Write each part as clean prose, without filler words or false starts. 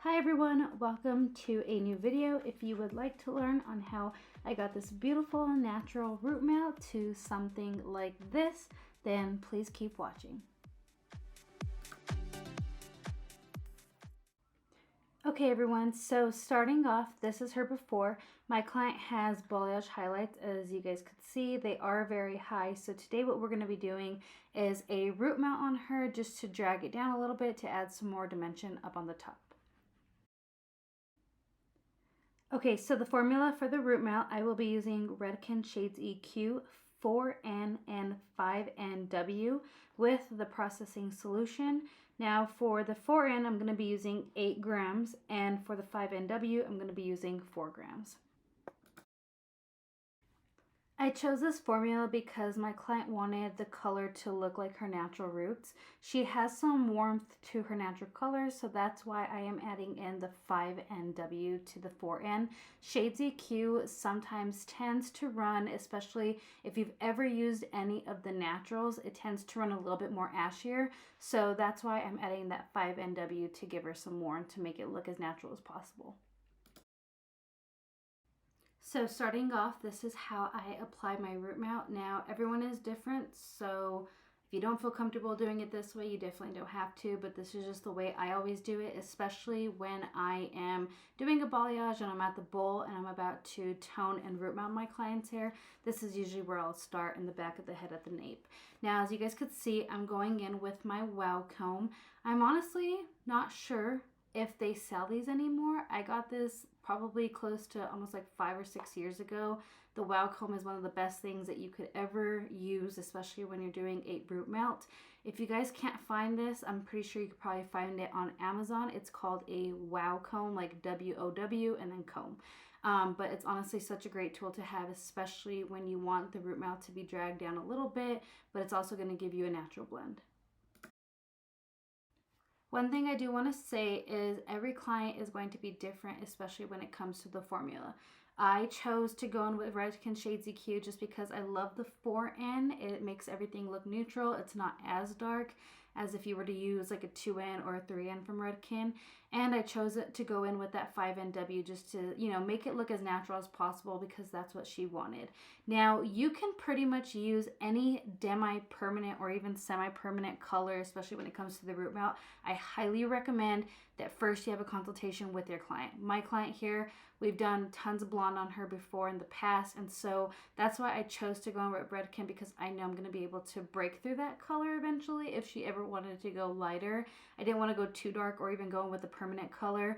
Hi everyone, welcome to a new video. If you would like to learn on how I got this beautiful natural root mount to something like this, then please keep watching. Okay everyone, so starting off, this is her before. My client has balayage highlights, as you guys could see. They are very high, so today what we're going to be doing is a root mount on her just to drag it down a little bit to add some more dimension up on the top. Okay, so the formula for the root mount, I will be using Redken Shades EQ 4N and 5NW with the processing solution. Now for the 4N, I'm going to be using 8 grams, and for the 5NW, I'm going to be using 4 grams. I chose this formula because my client wanted the color to look like her natural roots. She has some warmth to her natural colors, so that's why I am adding in the 5NW to the 4N. Shades EQ sometimes tends to run, especially if you've ever used any of the naturals, it tends to run a little bit more ashier. So that's why I'm adding that 5NW to give her some warmth to make it look as natural as possible. So starting off, this is how I apply my root mount. Now, everyone is different, so if you don't feel comfortable doing it this way, you definitely don't have to, but this is just the way I always do it, especially when I am doing a balayage and I'm at the bowl and I'm about to tone and root mount my client's hair. This is usually where I'll start, in the back of the head at the nape. Now, as you guys could see, I'm going in with my wow comb. I'm honestly not sure if they sell these anymore. I got this probably close to almost like 5 or 6 years ago. The wow comb is one of the best things that you could ever use, especially when you're doing a root mount. If you guys can't find this, I'm pretty sure you could probably find it on Amazon. It's called a wow comb, like W-O-W and then comb. But it's honestly such a great tool to have, especially when you want the root mount to be dragged down a little bit, but it's also going to give you a natural blend. One thing I do want to say is every client is going to be different, especially when it comes to the formula. I chose to go in with Redken Shades EQ just because I love the 4N. It makes everything look neutral. It's not as dark as if you were to use like a 2N or a 3N from Redken. And I chose it to go in with that 5NW just to, make it look as natural as possible because that's what she wanted. Now, you can pretty much use any demi-permanent or even semi-permanent color, especially when it comes to the root mount. I highly recommend that first you have a consultation with your client. My client here, we've done tons of blonde on her before in the past, and so that's why I chose to go on with Redken, because I know I'm going to be able to break through that color eventually if she ever wanted to go lighter. I didn't want to go too dark or even go in with a permanent color.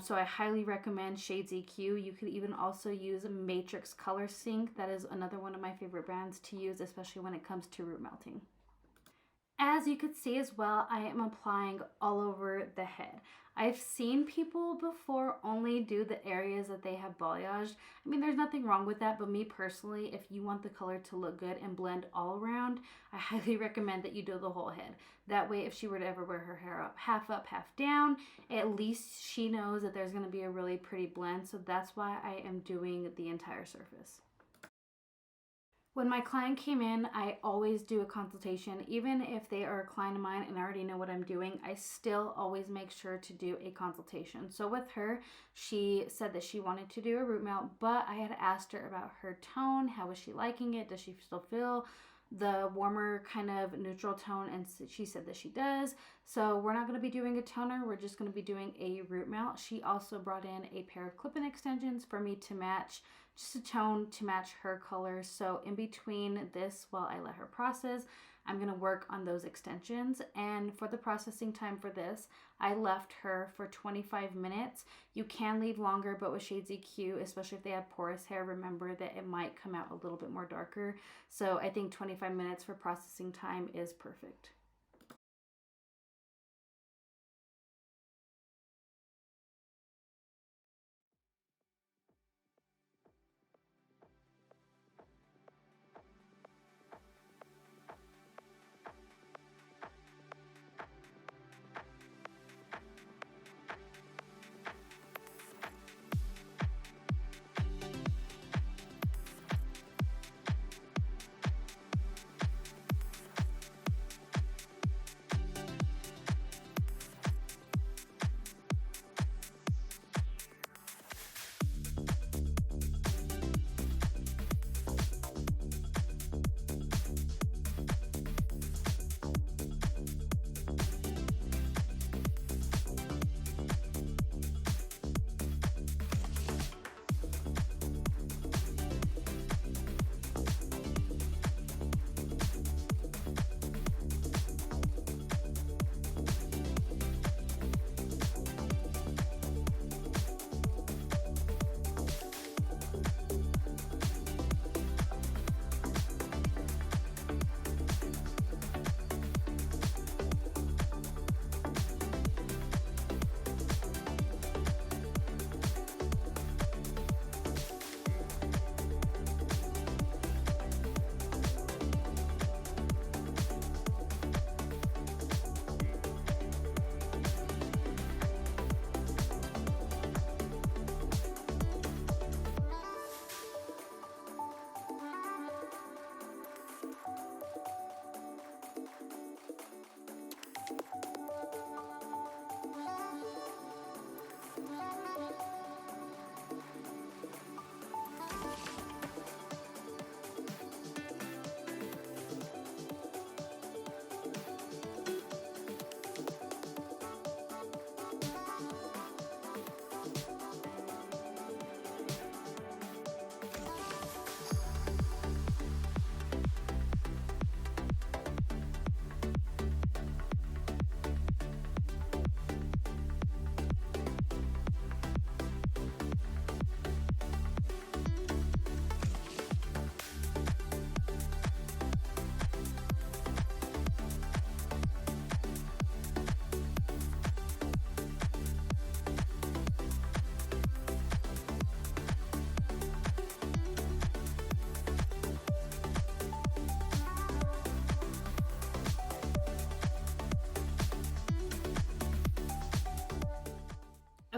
So I highly recommend Shades EQ. You could even also use Matrix Color Sync. That is another one of my favorite brands to use, especially when it comes to root melting. As you could see as well, I am applying all over the head. I've seen people before only do the areas that they have balayaged. I mean, there's nothing wrong with that, but me personally, if you want the color to look good and blend all around, I highly recommend that you do the whole head. That way, if she were to ever wear her hair up, half down, at least she knows that there's gonna be a really pretty blend. So that's why I am doing the entire surface. When my client came in, I always do a consultation. Even if they are a client of mine and I already know what I'm doing, I still always make sure to do a consultation. So with her, she said that she wanted to do a root mount, but I had asked her about her tone. How was she liking it? Does she still feel the warmer kind of neutral tone? And she said that she does. So we're not going to be doing a toner. We're just going to be doing a root mount. She also brought in a pair of clip-in extensions for me to match, just a tone to match her color. So in between this, while I let her process, I'm going to work on those extensions. And for the processing time for this, I left her for 25 minutes. You can leave longer, but with Shades EQ, especially if they have porous hair, remember that it might come out a little bit more darker. So I think 25 minutes for processing time is perfect.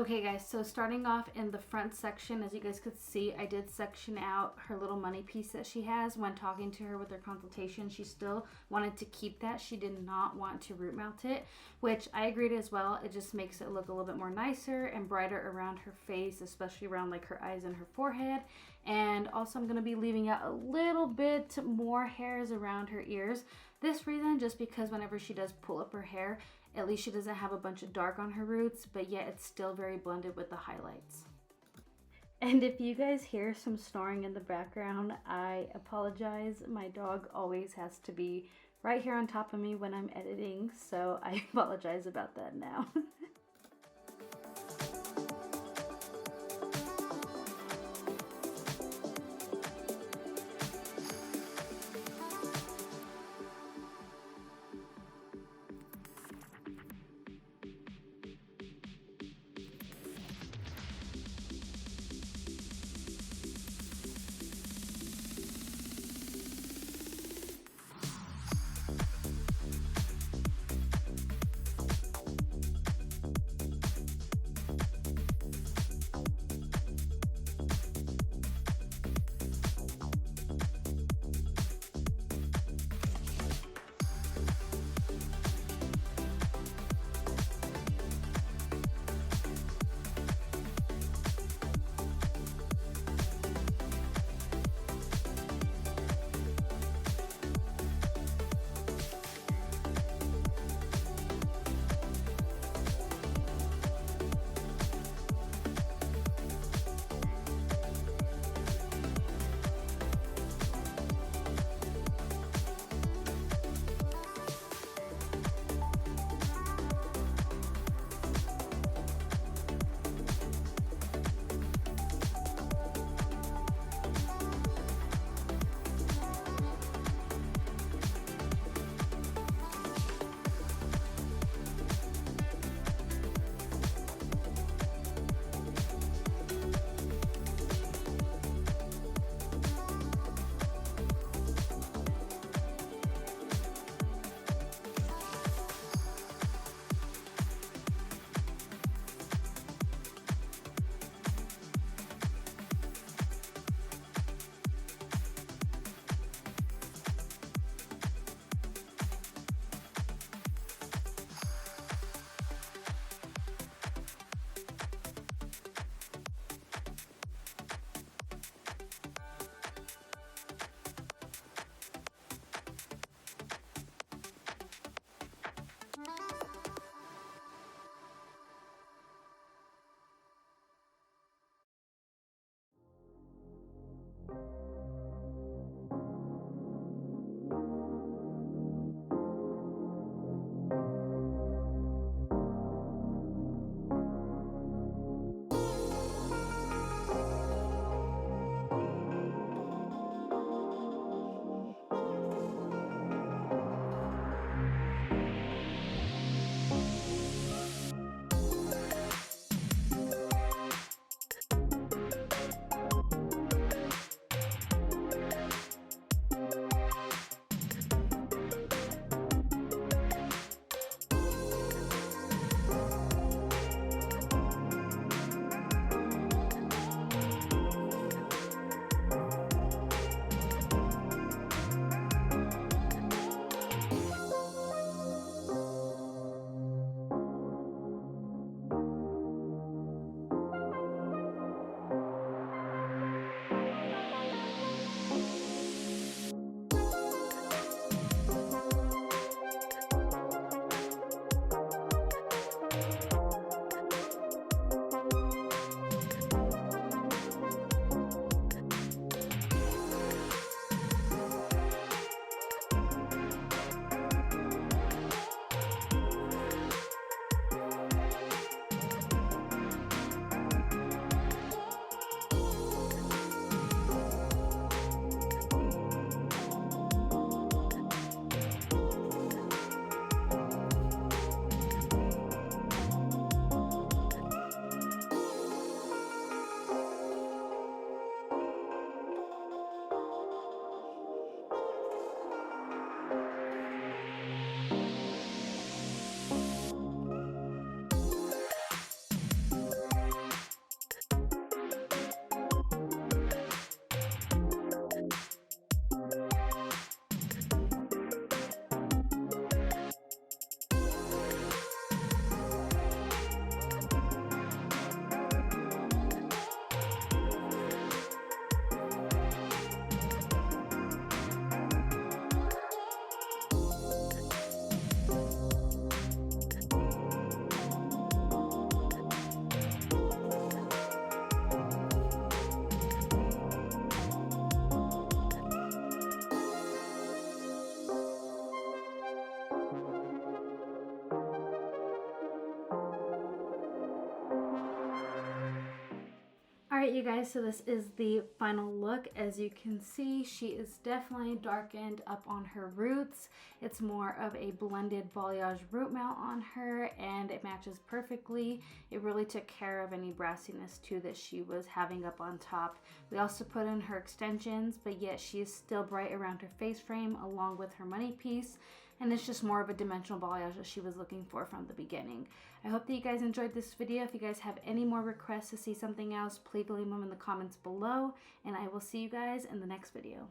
Okay guys, so starting off in the front section, as you guys could see, I did section out her little money piece that she has. When talking to her with her consultation, she still wanted to keep that. She did not want to root mount it, which I agreed as well. It just makes it look a little bit more nicer and brighter around her face, especially around like her eyes and her forehead. And also I'm going to be leaving out a little bit more hairs around her ears. This reason, just because whenever she does pull up her hair, at least she doesn't have a bunch of dark on her roots, but yet it's still very blended with the highlights. And if you guys hear some snoring in the background, I apologize. My dog always has to be right here on top of me when I'm editing, so I apologize about that now. Alright, you guys, so this is the final look. As you can see, she is definitely darkened up on her roots. It's more of a blended balayage root mount on her, and it matches perfectly. It really took care of any brassiness too that she was having up on top. We also put in her extensions, but yet she is still bright around her face frame along with her money piece. And it's just more of a dimensional balayage that she was looking for from the beginning. I hope that you guys enjoyed this video. If you guys have any more requests to see something else, please leave them in the comments below, and I will see you guys in the next video.